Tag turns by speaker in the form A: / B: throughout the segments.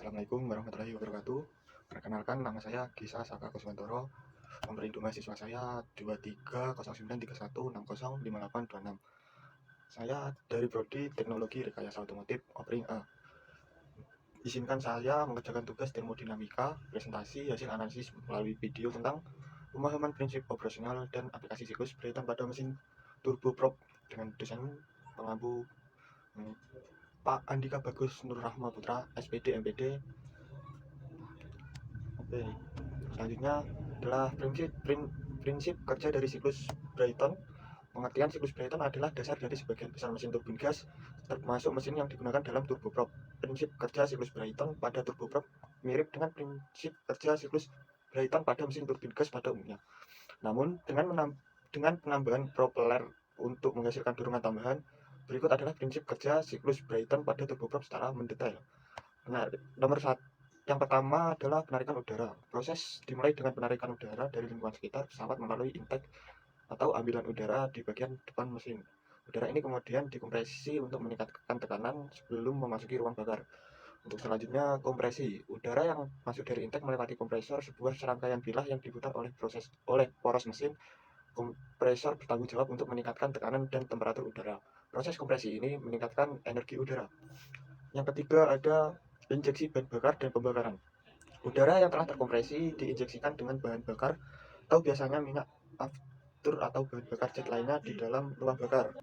A: Assalamualaikum warahmatullahi wabarakatuh. Perkenalkan, nama saya Gisa Saka Kuswantoro. Nomor induk mahasiswa saya 230931605826. Saya dari Prodi Teknologi Rekayasa Otomotif Opering A. Izinkan saya mengerjakan tugas termodinamika, presentasi hasil analisis melalui video tentang pemahaman prinsip operasional dan aplikasi siklus berkaitan pada mesin turboprop dengan dosen pengampu Pak Andika Bagus Nur Rahma Putra, SPD MPD. Oke, selanjutnya adalah prinsip kerja dari siklus Brayton. Pengertian siklus Brayton adalah dasar dari sebagian besar mesin turbin gas, termasuk mesin yang digunakan dalam turboprop. Prinsip kerja siklus Brayton pada turboprop mirip dengan prinsip kerja siklus Brayton pada mesin turbin gas pada umumnya. Namun, dengan penambahan propeller untuk menghasilkan dorongan tambahan, berikut adalah prinsip kerja siklus Brayton pada turboprop secara mendetail. Nah, nomor satu, yang pertama adalah penarikan udara. Proses dimulai dengan penarikan udara dari lingkungan sekitar pesawat melalui intake atau ambilan udara di bagian depan mesin. Udara ini kemudian dikompresi untuk meningkatkan tekanan sebelum memasuki ruang bakar. Untuk selanjutnya, kompresi. Udara yang masuk dari intake melewati kompresor, sebuah serangkaian bilah yang diputar oleh poros mesin. Kompresor bertanggung jawab untuk meningkatkan tekanan dan temperatur udara. Proses kompresi ini meningkatkan energi udara. Yang ketiga ada injeksi bahan bakar dan pembakaran. Udara yang telah terkompresi diinjeksikan dengan bahan bakar atau biasanya minyak aftur atau bahan bakar jet lainnya di dalam ruang bakar.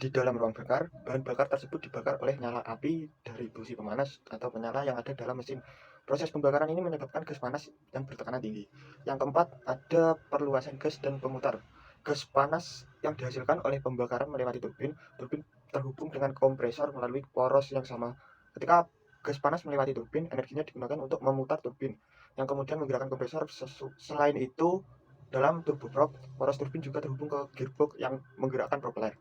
A: Di dalam ruang bakar, bahan bakar tersebut dibakar oleh nyala api dari busi pemanas atau penyala yang ada dalam mesin. Proses pembakaran ini menyebabkan gas panas yang bertekanan tinggi. Yang keempat, ada perluasan gas dan pemutar. Gas panas yang dihasilkan oleh pembakaran melewati turbin terhubung dengan kompresor melalui poros yang sama. Ketika gas panas melewati turbin, energinya digunakan untuk memutar turbin, yang kemudian menggerakkan kompresor. Selain itu, dalam turboprop, poros turbin juga terhubung ke gearbox yang menggerakkan propeller.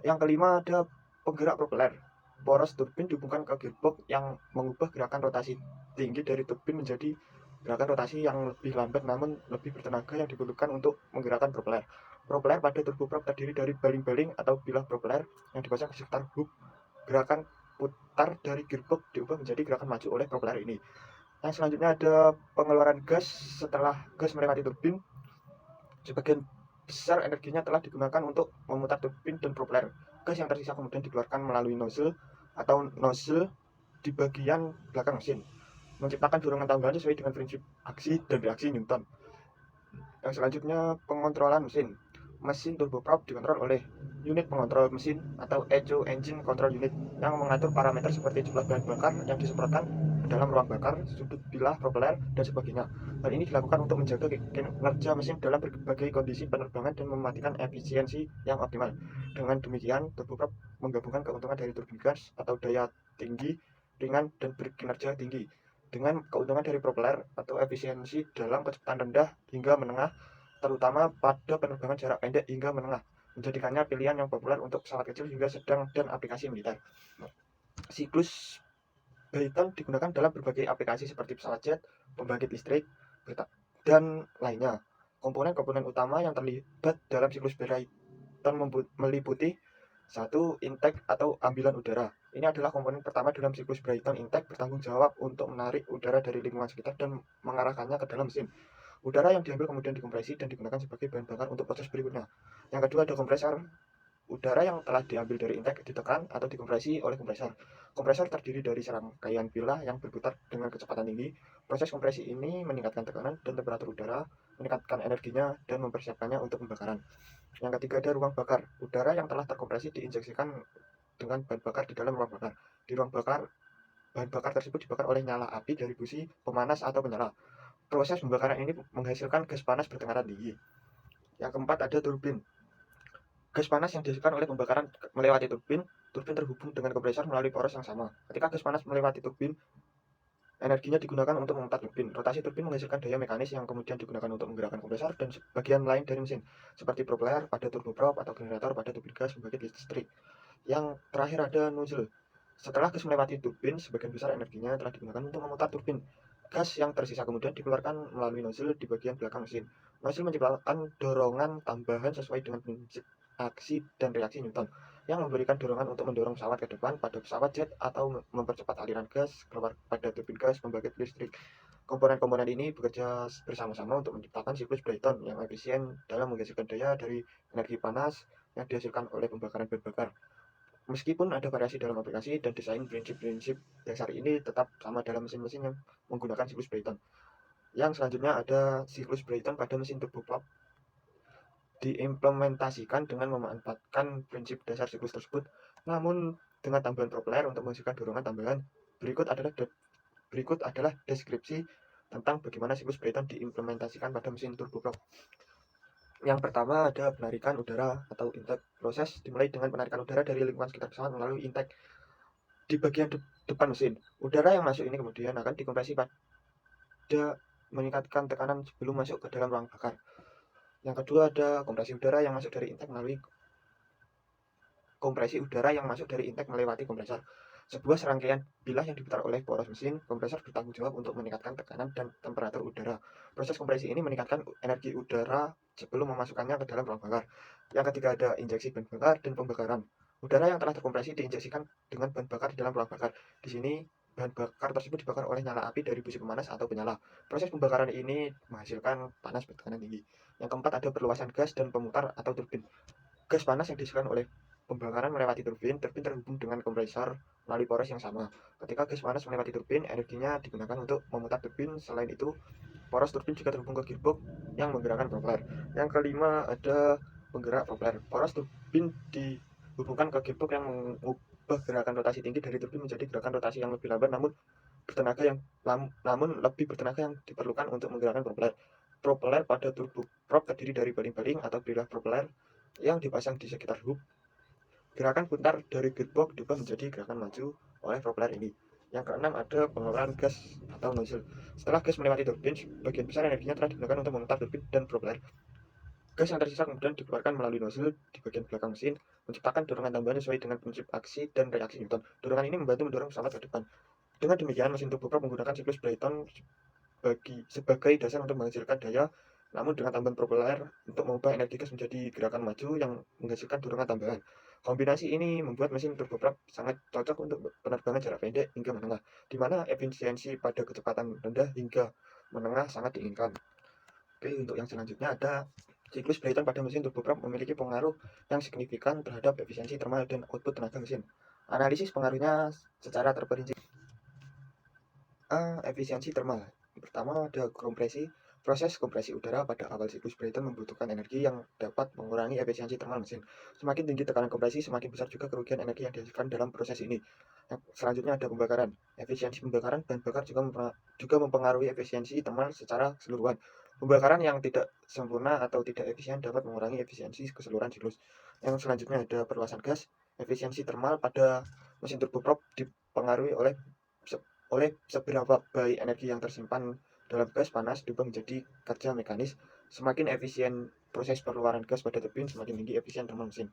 A: Yang kelima ada penggerak propeller. Poros turbin dihubungkan ke gearbox yang mengubah gerakan rotasi tinggi dari turbin menjadi gerakan rotasi yang lebih lambat namun lebih bertenaga yang diperlukan untuk menggerakkan propeller. Propeller pada turboprop terdiri dari baling-baling atau bilah propeller yang dipasang di sekitar hub. Gerakan putar dari gearbox diubah menjadi gerakan maju oleh propeller ini. Yang selanjutnya ada pengeluaran gas. Setelah gas melewati turbin, sebagian besar energinya telah digunakan untuk memutar turbin dan propeller. Gas yang tersisa kemudian dikeluarkan melalui nozzle di bagian belakang mesin, menciptakan dorongan tambahan sesuai dengan prinsip aksi dan reaksi Newton. Yang selanjutnya, pengontrolan mesin. Mesin turboprop dikontrol oleh unit pengontrol mesin atau ECO Engine Control Unit yang mengatur parameter seperti jumlah bahan bakar yang disemprotkan ke dalam ruang bakar, sudut bilah propeller, dan sebagainya. Hal ini dilakukan untuk menjaga kinerja mesin dalam berbagai kondisi penerbangan dan mematikan efisiensi yang optimal. Dengan demikian, turboprop menggabungkan keuntungan dari turbin gas atau daya tinggi, ringan, dan berkinerja tinggi dengan keuntungan dari propeller atau efisiensi dalam kecepatan rendah hingga menengah, terutama pada penerbangan jarak pendek hingga menengah, menjadikannya pilihan yang populer untuk pesawat kecil hingga sedang dan aplikasi militer. Siklus Brayton digunakan dalam berbagai aplikasi seperti pesawat jet, pembangkit listrik, dan lainnya. Komponen-komponen utama yang terlibat dalam siklus Brayton meliputi 1. Intake atau ambilan udara. Ini adalah komponen pertama dalam siklus Brayton. Intake bertanggung jawab untuk menarik udara dari lingkungan sekitar dan mengarahkannya ke dalam mesin. Udara yang diambil kemudian dikompresi dan digunakan sebagai bahan bakar untuk proses berikutnya. Yang kedua ada kompresor. Udara yang telah diambil dari intake ditekan atau dikompresi oleh kompresor. Kompresor terdiri dari serangkaian bilah yang berputar dengan kecepatan tinggi. Proses kompresi ini meningkatkan tekanan dan temperatur udara, meningkatkan energinya, dan mempersiapkannya untuk pembakaran. Yang ketiga ada ruang bakar. Udara yang telah terkompresi diinjeksikan dengan bahan bakar di dalam ruang bakar. Di ruang bakar, bahan bakar tersebut dibakar oleh nyala api dari busi pemanas atau penyala. Proses pembakaran ini menghasilkan gas panas bertekanan tinggi. Yang keempat ada turbin. Gas panas yang dihasilkan oleh pembakaran melewati turbin terhubung dengan kompresor melalui poros yang sama. Ketika gas panas melewati turbin, energinya digunakan untuk memutar turbin. Rotasi turbin menghasilkan daya mekanis yang kemudian digunakan untuk menggerakkan kompresor dan bagian lain dari mesin, seperti propeller pada turboprop atau generator pada turbin gas pembangkit listrik. Yang terakhir ada nozzle. Setelah gas melewati turbin, sebagian besar energinya telah digunakan untuk memutar turbin. Gas yang tersisa kemudian dikeluarkan melalui nozzle di bagian belakang mesin. Nozzle menciptakan dorongan tambahan sesuai dengan prinsip aksi dan reaksi Newton. yang memberikan dorongan untuk mendorong pesawat ke depan pada pesawat jet atau mempercepat aliran gas keluar pada turbin gas pembangkit listrik. Komponen-komponen ini bekerja bersama-sama untuk menciptakan siklus Brayton yang efisien dalam menghasilkan daya dari energi panas yang dihasilkan oleh pembakaran bahan bakar. Meskipun ada variasi dalam aplikasi dan desain, prinsip-prinsip dasar ini tetap sama dalam mesin-mesin yang menggunakan siklus Brayton. Yang selanjutnya ada siklus Brayton pada mesin turboprop diimplementasikan dengan memanfaatkan prinsip dasar siklus tersebut, namun dengan tambahan propeller untuk menghasilkan dorongan tambahan. Berikut adalah deskripsi tentang bagaimana siklus Brayton diimplementasikan pada mesin turboprop. Yang pertama ada penarikan udara atau intake. Proses dimulai dengan penarikan udara dari lingkungan sekitar pesawat melalui intake di bagian depan mesin. Udara yang masuk ini kemudian akan dikompresi pada meningkatkan tekanan sebelum masuk ke dalam ruang bakar. Yang kedua ada kompresi udara yang masuk dari intake melewati kompresor. Sebuah serangkaian bilah yang diputar oleh poros mesin. Kompresor bertanggung jawab untuk meningkatkan tekanan dan temperatur udara. Proses kompresi ini meningkatkan energi udara sebelum memasukkannya ke dalam ruang bakar. Yang ketiga ada injeksi bahan bakar dan pembakaran. Udara yang telah terkompresi diinjeksikan dengan bahan bakar di dalam ruang bakar. Di sini bahan bakar tersebut dibakar oleh nyala api dari busi pemanas atau penyala. Proses pembakaran ini menghasilkan panas bertekanan tinggi. Yang keempat ada perluasan gas dan pemutar atau turbin. Gas panas yang dihasilkan oleh pembakaran melewati turbin terhubung dengan kompresor melalui poros yang sama. Ketika gas panas melewati turbin, energinya digunakan untuk memutar turbin. Selain itu, poros turbin juga terhubung ke gearbox yang menggerakkan propeller. Yang kelima ada penggerak propeller. Poros turbin dihubungkan ke gearbox yang mengubah gerakan rotasi tinggi dari turbin menjadi gerakan rotasi yang lebih lambat namun lebih bertenaga yang diperlukan untuk menggerakkan propeller. Propeller pada turboprop terdiri dari baling-baling atau bilah propeller yang dipasang di sekitar hub. Gerakan putar dari gearbox diubah menjadi gerakan maju oleh propeller ini. Yang keenam ada pengeluaran gas atau nozzle. Setelah gas melewati turbin, bagian besar energinya telah digunakan untuk memutar turbin dan propeller. Gas yang tersisa kemudian dikeluarkan melalui nozzle di bagian belakang mesin, menciptakan dorongan tambahan sesuai dengan prinsip aksi dan reaksi Newton. Dorongan ini membantu mendorong pesawat ke depan. Dengan demikian, mesin turboprop menggunakan siklus Brayton sebagai dasar untuk menghasilkan daya, namun dengan tambahan propeller untuk mengubah energi gas menjadi gerakan maju yang menghasilkan dorongan tambahan. Kombinasi ini membuat mesin turboprop sangat cocok untuk penerbangan jarak pendek hingga menengah, di mana efisiensi pada kecepatan rendah hingga menengah sangat diinginkan. Oke, untuk yang selanjutnya ada siklus Brayton pada mesin turboprop memiliki pengaruh yang signifikan terhadap efisiensi thermal dan output tenaga mesin. Analisis pengaruhnya secara terperinci. Efisiensi thermal. Pertama ada kompresi. Proses kompresi udara pada awal siklus Brayton membutuhkan energi yang dapat mengurangi efisiensi thermal mesin. Semakin tinggi tekanan kompresi, semakin besar juga kerugian energi yang dihasilkan dalam proses ini. Yang selanjutnya ada pembakaran. Efisiensi pembakaran bahan bakar juga mempengaruhi efisiensi thermal secara keseluruhan. Pembakaran yang tidak sempurna atau tidak efisien dapat mengurangi efisiensi keseluruhan siklus. Yang selanjutnya ada perluasan gas. Efisiensi thermal pada mesin turboprop dipengaruhi oleh seberapa baik energi yang tersimpan dalam gas panas diubah menjadi kerja mekanis. Semakin efisien proses pengeluaran gas pada turbin, semakin tinggi efisien thermal mesin.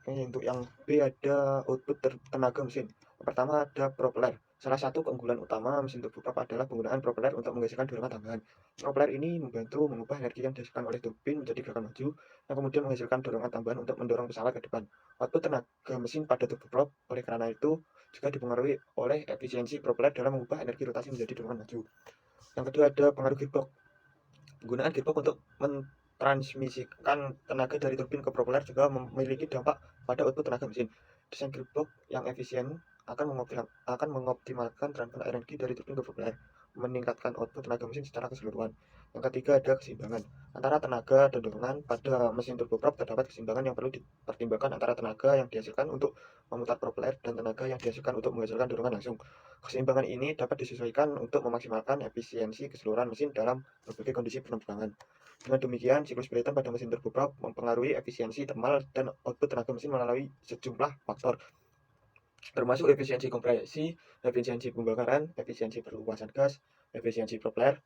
A: Oke, untuk yang B ada output tenaga mesin. Yang pertama ada propeller. Salah satu keunggulan utama mesin turboprop adalah penggunaan propeller untuk menghasilkan dorongan tambahan. Propeller ini membantu mengubah energi yang dihasilkan oleh turbin menjadi gerakan maju, yang kemudian menghasilkan dorongan tambahan untuk mendorong pesawat ke depan. Output tenaga mesin pada turboprop oleh karena itu juga dipengaruhi oleh efisiensi propeller dalam mengubah energi rotasi menjadi dorongan maju. Yang kedua ada pengaruh gearbox. Penggunaan gearbox untuk mentransmisikan tenaga dari turbin ke propeller juga memiliki dampak pada output tenaga mesin. Desain gearbox yang efisien akan mengoptimalkan transfer energi dari turbin ke propeller, meningkatkan output tenaga mesin secara keseluruhan. Yang ketiga ada keseimbangan antara tenaga dan dorongan. Pada mesin turboprop terdapat keseimbangan yang perlu dipertimbangkan antara tenaga yang dihasilkan untuk memutar propeller dan tenaga yang dihasilkan untuk menghasilkan dorongan langsung. Keseimbangan ini dapat disesuaikan untuk memaksimalkan efisiensi keseluruhan mesin dalam berbagai kondisi penerbangan. Dengan demikian, siklus Brayton pada mesin turboprop mempengaruhi efisiensi thermal dan output tenaga mesin melalui sejumlah faktor, termasuk efisiensi kompresi, efisiensi pembakaran, efisiensi perluasan gas, efisiensi propeller,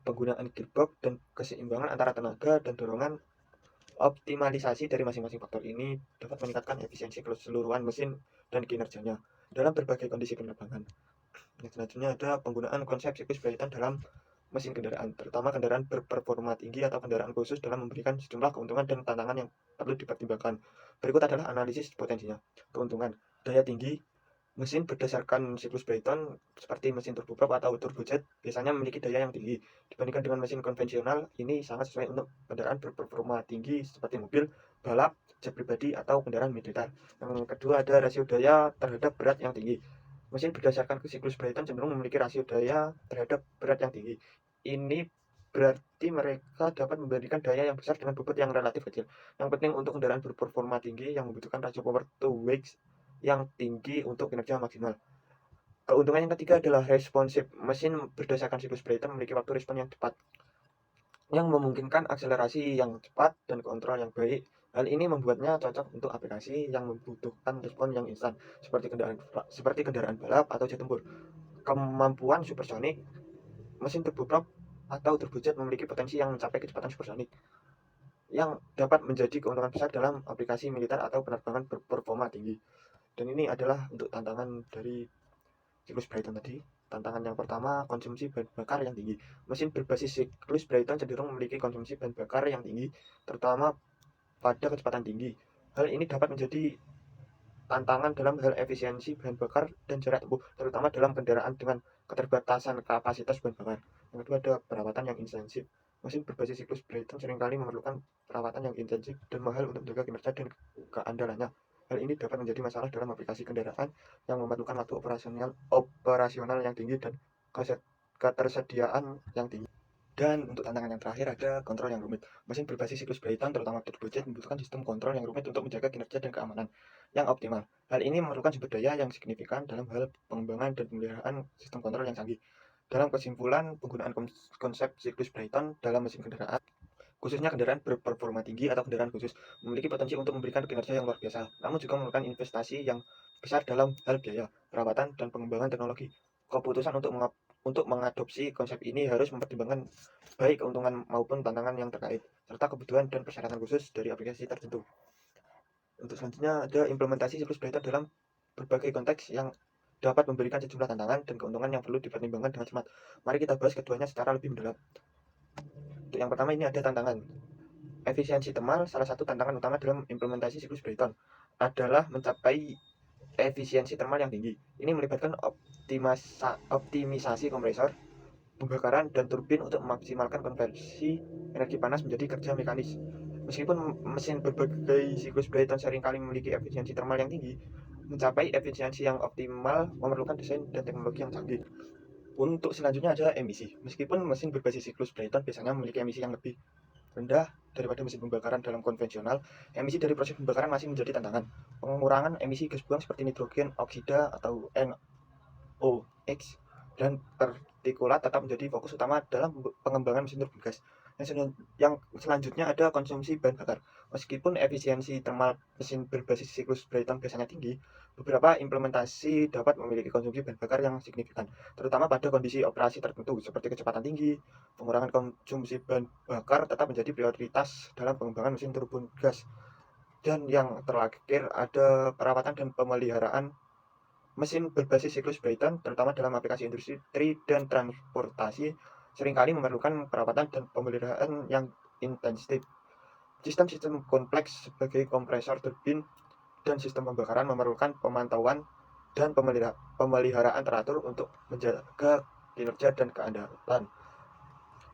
A: penggunaan gearbox, dan keseimbangan antara tenaga dan dorongan. Optimalisasi dari masing-masing faktor ini dapat meningkatkan efisiensi keseluruhan mesin dan kinerjanya dalam berbagai kondisi penerbangan. Yang selanjutnya ada penggunaan konsep siklus Brayton dalam mesin kendaraan, terutama kendaraan berperforma tinggi atau kendaraan khusus dalam memberikan sejumlah keuntungan dan tantangan yang perlu dipertimbangkan. Berikut adalah analisis potensinya. Keuntungan, daya tinggi. Mesin berdasarkan siklus Brayton seperti mesin turboprop atau turbojet biasanya memiliki daya yang tinggi dibandingkan dengan mesin konvensional. Ini sangat sesuai untuk kendaraan berperforma tinggi seperti mobil, balap, jet pribadi atau kendaraan militer. Yang kedua ada rasio daya terhadap berat yang tinggi. Mesin berdasarkan siklus Brayton cenderung memiliki rasio daya terhadap berat yang tinggi. Ini berarti mereka dapat membandingkan daya yang besar dengan bobot yang relatif kecil. Yang penting untuk kendaraan berperforma tinggi yang membutuhkan rasio power to weight yang tinggi untuk kinerja maksimal. Keuntungan yang ketiga adalah responsif. Mesin berdasarkan siklus Brayton memiliki waktu respon yang cepat, yang memungkinkan akselerasi yang cepat dan kontrol yang baik. Hal ini membuatnya cocok untuk aplikasi yang membutuhkan respon yang instan, seperti kendaraan balap atau jet tempur. Kemampuan supersonik. Mesin turboprop atau turbojet memiliki potensi yang mencapai kecepatan supersonik, yang dapat menjadi keuntungan besar dalam aplikasi militer atau penerbangan berperforma tinggi. Dan ini adalah untuk tantangan dari siklus Brayton tadi. Tantangan yang pertama, konsumsi bahan bakar yang tinggi. Mesin berbasis siklus Brayton cenderung memiliki konsumsi bahan bakar yang tinggi, terutama pada kecepatan tinggi. Hal ini dapat menjadi tantangan dalam hal efisiensi bahan bakar dan jarak tempuh, terutama dalam kendaraan dengan keterbatasan kapasitas bahan bakar. Yang kedua ada perawatan yang intensif. Mesin berbasis siklus Brayton seringkali memerlukan perawatan yang intensif dan mahal untuk menjaga kinerja dan keandalannya. Hal ini dapat menjadi masalah dalam aplikasi kendaraan yang memerlukan waktu operasional yang tinggi dan ketersediaan yang tinggi. Dan untuk tantangan yang terakhir ada kontrol yang rumit. Mesin berbasis siklus Brayton, terutama turbojet, membutuhkan sistem kontrol yang rumit untuk menjaga kinerja dan keamanan yang optimal. Hal ini memerlukan sumber daya yang signifikan dalam hal pengembangan dan pemeliharaan sistem kontrol yang canggih. Dalam kesimpulan, penggunaan konsep siklus Brayton dalam mesin kendaraan, khususnya kendaraan berperforma tinggi atau kendaraan khusus, memiliki potensi untuk memberikan kinerja yang luar biasa, namun juga memerlukan investasi yang besar dalam hal biaya, perawatan, dan pengembangan teknologi. Keputusan untuk mengadopsi konsep ini harus mempertimbangkan baik keuntungan maupun tantangan yang terkait, serta kebutuhan dan persyaratan khusus dari aplikasi tertentu. Untuk selanjutnya ada implementasi siklus Brayton dalam berbagai konteks yang dapat memberikan sejumlah tantangan dan keuntungan yang perlu dipertimbangkan dengan cermat. Mari kita bahas keduanya secara lebih mendalam. Untuk yang pertama ini ada tantangan. Efisiensi thermal. Salah satu tantangan utama dalam implementasi siklus Brayton adalah mencapai efisiensi thermal yang tinggi. Ini melibatkan optimisasi kompresor, pembakaran, dan turbin untuk memaksimalkan konversi energi panas menjadi kerja mekanis. Meskipun mesin berbagai siklus Brayton seringkali memiliki efisiensi thermal yang tinggi, mencapai efisiensi yang optimal memerlukan desain dan teknologi yang canggih. Untuk selanjutnya ada emisi. Meskipun mesin berbasis siklus Brayton biasanya memiliki emisi yang lebih rendah daripada mesin pembakaran dalam konvensional, emisi dari proses pembakaran masih menjadi tantangan. Pengurangan emisi gas buang seperti nitrogen oksida atau NOx dan partikulat tetap menjadi fokus utama dalam pengembangan mesin turbin gas. Yang selanjutnya ada konsumsi bahan bakar. Meskipun efisiensi thermal mesin berbasis siklus Brayton biasanya tinggi, beberapa implementasi dapat memiliki konsumsi bahan bakar yang signifikan, terutama pada kondisi operasi tertentu seperti kecepatan tinggi. Pengurangan konsumsi bahan bakar tetap menjadi prioritas dalam pengembangan mesin turbin gas. Dan yang terakhir ada perawatan dan pemeliharaan. Mesin berbasis siklus Brayton, terutama dalam aplikasi industri dan transportasi, seringkali memerlukan perawatan dan pemeliharaan yang intensif. Sistem-sistem kompleks sebagai kompresor turbin dan sistem pembakaran memerlukan pemantauan dan pemeliharaan teratur untuk menjaga kinerja dan keandalan.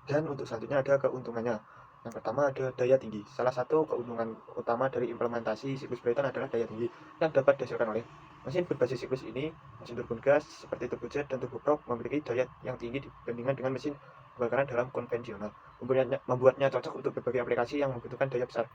A: Dan untuk selanjutnya ada keuntungannya. Yang pertama ada daya tinggi. Salah satu keuntungan utama dari implementasi siklus Brayton adalah daya tinggi yang dapat dihasilkan oleh mesin berbasis siklus ini. Mesin turbin gas seperti turbojet dan turboprop memiliki daya yang tinggi dibandingkan dengan mesin pembakaran dalam konvensional, membuatnya cocok untuk berbagai aplikasi yang membutuhkan daya besar.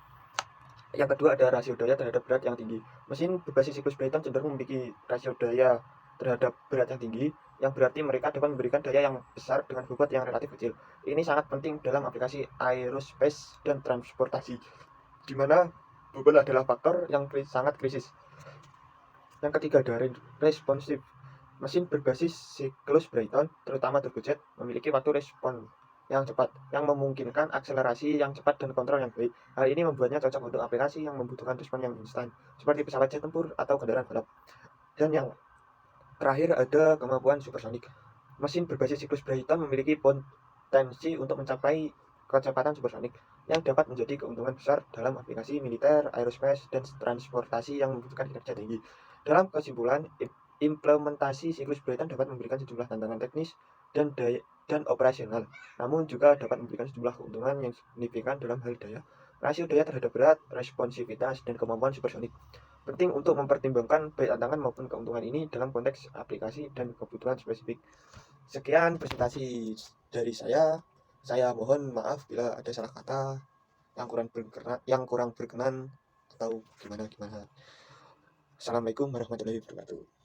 A: Yang kedua ada rasio daya terhadap berat yang tinggi. Mesin berbasis siklus Brayton cenderung memiliki rasio daya terhadap berat yang tinggi, yang berarti mereka dapat memberikan daya yang besar dengan bobot yang relatif kecil. Ini sangat penting dalam aplikasi aerospace dan transportasi, di mana bobot adalah faktor yang sangat krisis. Yang ketiga ada responsif. Mesin berbasis siklus Brayton, terutama turbojet, memiliki waktu respon yang cepat, yang memungkinkan akselerasi yang cepat dan kontrol yang baik. Hal ini membuatnya cocok untuk aplikasi yang membutuhkan respon yang instan, seperti pesawat jet tempur atau kendaraan balap. Dan yang terakhir ada kemampuan supersonik. Mesin berbasis siklus Brayton memiliki potensi untuk mencapai kecepatan supersonik yang dapat menjadi keuntungan besar dalam aplikasi militer, aerospace, dan transportasi yang membutuhkan kinerja tinggi. Dalam kesimpulan, implementasi siklus Brayton dapat memberikan sejumlah tantangan teknis dan operasional, namun juga dapat memberikan sejumlah keuntungan yang signifikan dalam hal daya, rasio daya terhadap berat, responsivitas, dan kemampuan supersonik. Penting untuk mempertimbangkan baik tantangan maupun keuntungan ini dalam konteks aplikasi dan kebutuhan spesifik. Sekian presentasi dari saya. Saya mohon maaf bila ada salah kata yang kurang berkenan atau gimana. Assalamualaikum warahmatullahi wabarakatuh.